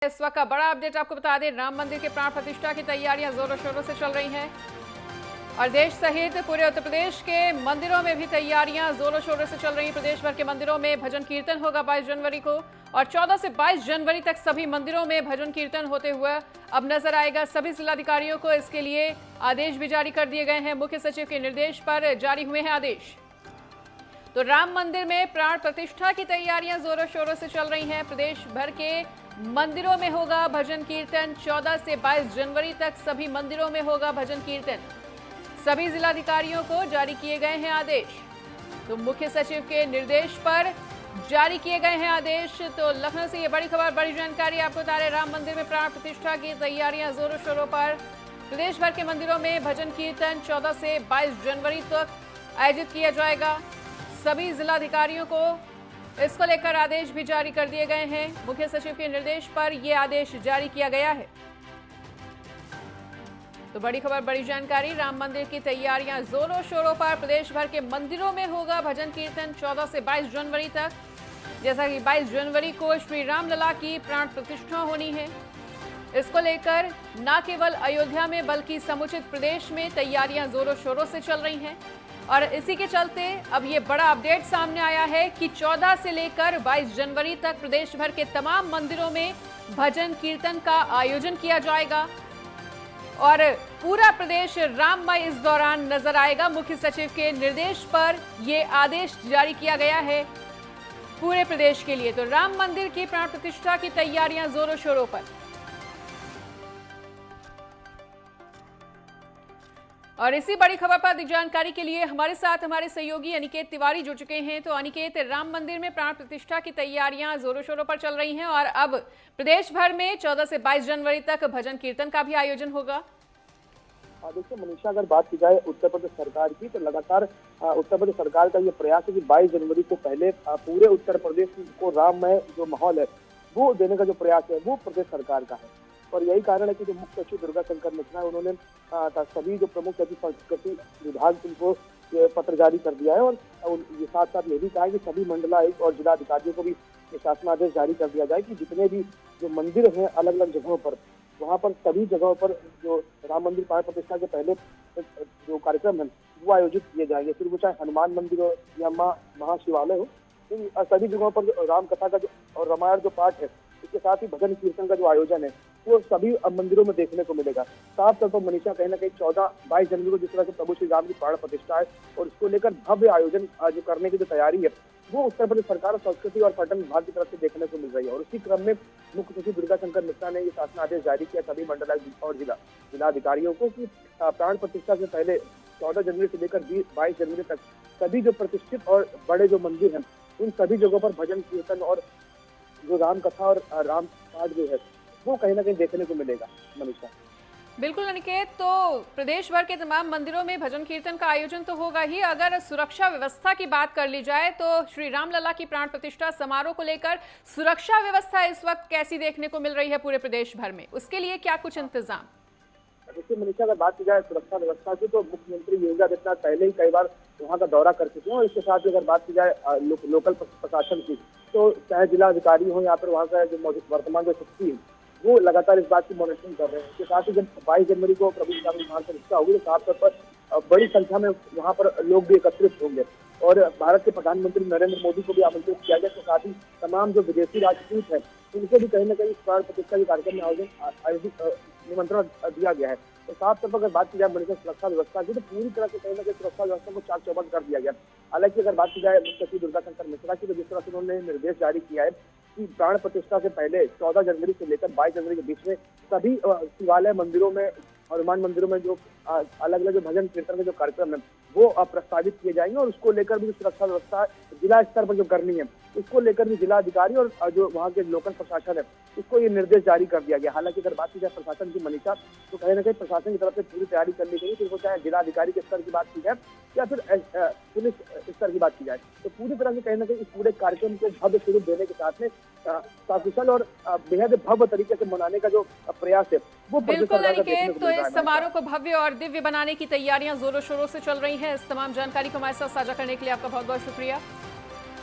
इस वक्त का बड़ा अपडेट आपको बता दें, राम मंदिर के प्राण प्रतिष्ठा की तैयारियां जोरों शोरों से चल रही हैं और देश सहित पूरे उत्तर प्रदेश के मंदिरों में भी तैयारियां जोरों शोरों से चल रही हैं। प्रदेश भर के मंदिरों में भजन कीर्तन होगा 22 जनवरी को और 14 से 22 जनवरी तक सभी मंदिरों में भजन कीर्तन होते हुए अब नजर आएगा। सभी जिलाधिकारियों को इसके लिए आदेश भी जारी कर दिए गए हैं। मुख्य सचिव के निर्देश पर जारी हुए हैं आदेश। तो राम मंदिर में प्राण प्रतिष्ठा की तैयारियां जोरों शोरों से चल रही हैं। प्रदेश भर के मंदिरों में होगा भजन कीर्तन। 14 से 22 जनवरी तक सभी मंदिरों में होगा भजन कीर्तन। सभी जिलाधिकारियों को जारी किए गए हैं आदेश। तो मुख्य सचिव के निर्देश पर जारी किए गए हैं आदेश। तो लखनऊ से ये बड़ी खबर, बड़ी जानकारी आपको बता रहे, राम मंदिर में प्राण प्रतिष्ठा की तैयारियां जोरों शोरों पर। प्रदेश भर के मंदिरों में भजन कीर्तन 14 से 22 जनवरी तक आयोजित किया जाएगा। सभी जिलाधिकारियों को इसको लेकर आदेश भी जारी कर दिए गए हैं। मुख्य सचिव के निर्देश पर यह आदेश जारी किया गया है। तो बड़ी खबर, बड़ी जानकारी, राम मंदिर की तैयारियां जोरों शोरों पर। प्रदेश भर के मंदिरों में होगा भजन कीर्तन 14 से 22 जनवरी तक। जैसा कि 22 जनवरी को श्री राम लला की प्राण प्रतिष्ठा होनी है, इसको लेकर न केवल अयोध्या में बल्कि समुचित प्रदेश में तैयारियां जोरों शोरों से चल रही हैं। और इसी के चलते अब ये बड़ा अपडेट सामने आया है कि 14 से लेकर 22 जनवरी तक प्रदेश भर के तमाम मंदिरों में भजन कीर्तन का आयोजन किया जाएगा और पूरा प्रदेश राममय इस दौरान नजर आएगा। मुख्य सचिव के निर्देश पर यह आदेश जारी किया गया है पूरे प्रदेश के लिए। तो राम मंदिर की प्राण प्रतिष्ठा की तैयारियां जोरों शोरों पर। और इसी बड़ी खबर पर अधिक जानकारी के लिए हमारे साथ हमारे सहयोगी अनिकेत तिवारी जुड़ चुके हैं। तो अनिकेत, राम मंदिर में प्राण प्रतिष्ठा की तैयारियां जोरों शोरों पर चल रही हैं और अब प्रदेश भर में 14 से 22 जनवरी तक भजन कीर्तन का भी आयोजन होगा। देखिए मनीषा, अगर बात की जाए उत्तर प्रदेश सरकार की, तो लगातार उत्तर प्रदेश सरकार का ये प्रयास है कि 22 जनवरी को पहले पूरे उत्तर प्रदेश को राममय जो माहौल है वो देने का जो प्रयास है वो प्रदेश सरकार का है। और यही कारण है कि जो मुख्य सचिव दुर्गा शंकर मिश्रा, उन्होंने सभी जो प्रमुख सचिव संस्कृति विभाग उनको पत्र जारी कर दिया है और ये साथ साथ ये भी कहा है कि सभी मंडलायुक्त और जिलाधिकारियों को भी शासनादेश जारी कर दिया जाए कि जितने भी जो मंदिर हैं अलग अलग जगहों पर, वहाँ पर सभी जगहों पर जो राम मंदिर प्राण प्रतिष्ठा के पहले जो कार्यक्रम है वो आयोजित किए जाएंगे। फिर वो चाहे हनुमान मंदिर हो या महाशिवालय हो, इन सभी जगहों पर जो राम कथा का जो और रामायण जो पाठ है, इसके साथ ही भजन कीर्तन का जो आयोजन है वो सभी मंदिरों में देखने को मिलेगा। साफ तौर पर मनीषा, कहीं ना कहीं 14-22 जनवरी को जिस तरह से प्रभु श्री राम की प्राण प्रतिष्ठा है और इसको लेकर भव्य आयोजन जो करने की जो तैयारी है वो उत्तर प्रदेश सरकार और संस्कृति और पर्यटन विभाग की तरफ से देखने को मिल रही है। और इसी क्रम में मुख्य सचिव दुर्गा शंकर मिश्रा ने ये शासनादेश जारी किया सभी मंडलायुक्त और जिलाधिकारियों को कि प्राण प्रतिष्ठा से पहले 14 जनवरी से लेकर 22 जनवरी तक सभी जो प्रतिष्ठित और बड़े जो मंदिर हैं उन सभी जगहों पर भजन कीर्तन और जो राम कथा और राम पाठ जो है वो कहीं ना कहीं देखने को मिलेगा। मनीषा, बिल्कुल अनिकेत, तो प्रदेश भर के तमाम मंदिरों में भजन कीर्तन का आयोजन तो होगा ही। अगर सुरक्षा व्यवस्था की बात कर ली जाए तो श्री राम लला की प्राण प्रतिष्ठा समारोह को लेकर सुरक्षा व्यवस्था इस वक्त कैसी देखने को मिल रही है पूरे प्रदेश भर में, उसके लिए क्या कुछ इंतजाम? देखिए मनीषा, अगर बात की जाए सुरक्षा व्यवस्था की तो मुख्यमंत्री योगी आदित्यनाथ पहले ही कई बार वहाँ का दौरा कर चुके हैं। और इसके साथ ही अगर बात की जाए लोकल प्रशासन की, तो चाहे जिलाधिकारी हो या फिर वहाँ का जो वर्तमान जो शक्ति है वो लगातार इस बात की मॉनिटरिंग कर रहे हैं। इसके साथ ही जब 22 जनवरी को प्रभु श्री राम की प्राण प्रतिष्ठा होगी तो साफ तौर पर बड़ी संख्या में वहाँ पर लोग भी एकत्रित होंगे और भारत के प्रधानमंत्री नरेंद्र मोदी को भी आमंत्रित किया गया। इसके साथ ही तमाम जो विदेशी राजदूत हैं उनको भी कहीं ना कहीं प्राण प्रतिष्ठा के कार्यक्रम में आयोजित निमंत्रण दिया गया है। तो साफ तौर पर अगर बात की जाए मनीषा सुरक्षा व्यवस्था की, तो पूरी तरह से कहीं ना कहीं सुरक्षा व्यवस्था को चाक चौबंद कर दिया गया। हालांकि अगर बात की जाए मुख्य सचिव दुर्गा शंकर मिश्रा की, तो जिस तरह से उन्होंने निर्देश जारी किया है कि प्राण प्रतिष्ठा से पहले 14 जनवरी से लेकर 22 जनवरी के बीच में सभी शिवालय मंदिरों में, हनुमान मंदिरों में जो अलग अलग भजन कीर्तन के जो कार्यक्रम है वो प्रस्तावित किए जाएंगे। और उसको लेकर भी सुरक्षा व्यवस्था जिला स्तर पर जो करनी है उसको लेकर भी जिलाधिकारी और जो वहाँ के लोकल प्रशासन है उसको ये निर्देश जारी कर दिया गया। हालांकि अगर बात की जाए प्रशासन की मनीषा, तो कहीं ना कहीं प्रशासन की तरफ से पूरी तैयारी कर ली गई, फिर वो चाहे जिलाधिकारी के स्तर की बात की जाए या फिर पुलिस स्तर की बात की जाए, तो पूरी तरह से कहीं ना कहीं इस पूरे कार्यक्रम को भव्य स्वरूप देने के साथ में सकुशल और बेहद भव्य तरीके से मनाने का जो प्रयास है वो बिल्कुल अनिकेत, तो इस समारोह को भव्य और दिव्य बनाने की तैयारियां जोरों शोरों से चल रही हैं। इस तमाम जानकारी को हमारे साथ साझा करने के लिए आपका बहुत बहुत शुक्रिया।